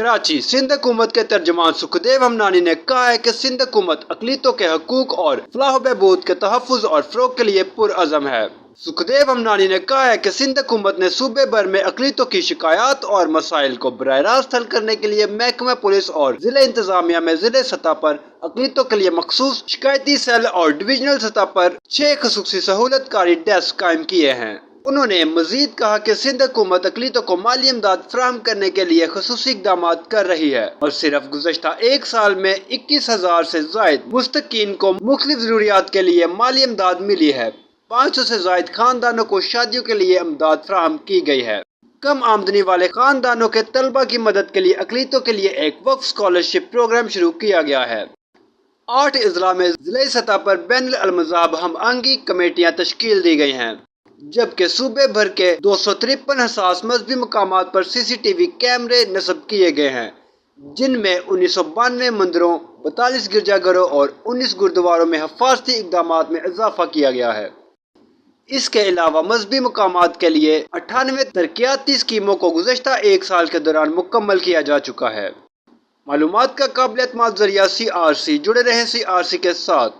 کراچی۔ سندھ حکومت کے ترجمان سکھدیو ہمنانی نے کہا ہے کہ سندھ حکومت اقلیتوں کے حقوق اور فلاح و بہبود کے تحفظ اور فروغ کے لیے پرعزم ہے۔ سکھدیو ہمنانی نے کہا ہے کہ سندھ حکومت نے صوبے بھر میں اقلیتوں کی شکایات اور مسائل کو براہ راست حل کرنے کے لیے محکمہ پولیس اور ضلع انتظامیہ میں ضلع سطح پر اقلیتوں کے لیے مخصوص شکایتی سیل اور ڈویژنل سطح پر 6 خصوصی سہولت کاری ڈیسک قائم کیے ہیں۔ انہوں نے مزید کہا کہ سندھ حکومت اقلیتوں کو مالی امداد فراہم کرنے کے لیے خصوصی اقدامات کر رہی ہے اور صرف گزشتہ ایک سال میں 21,000 سے زائد مستحقین کو مختلف ضروریات کے لیے مالی امداد ملی ہے۔ 500 سے زائد خاندانوں کو شادیوں کے لیے امداد فراہم کی گئی ہے۔ کم آمدنی والے خاندانوں کے طلبہ کی مدد کے لیے اقلیتوں کے لیے ایک وقف اسکالرشپ پروگرام شروع کیا گیا ہے۔ 8 اضلاع میں ضلعی سطح پر بین المذاہب ہم آہنگی کمیٹیاں تشکیل دی گئی ہیں، جبکہ صوبے بھر کے 253 حساس مذہبی مقامات پر CCTV کیمرے نصب کیے گئے ہیں، جن میں 1992 مندروں، 42 گرجا گھروں اور 19 گردواروں میں حفاظتی اقدامات میں اضافہ کیا گیا ہے۔ اس کے علاوہ مذہبی مقامات کے لیے 98 ترقیاتی اسکیموں کو گزشتہ ایک سال کے دوران مکمل کیا جا چکا ہے۔ معلومات کا قابل اعتماد ذریعہ CRC، جڑے رہیں CRC کے ساتھ۔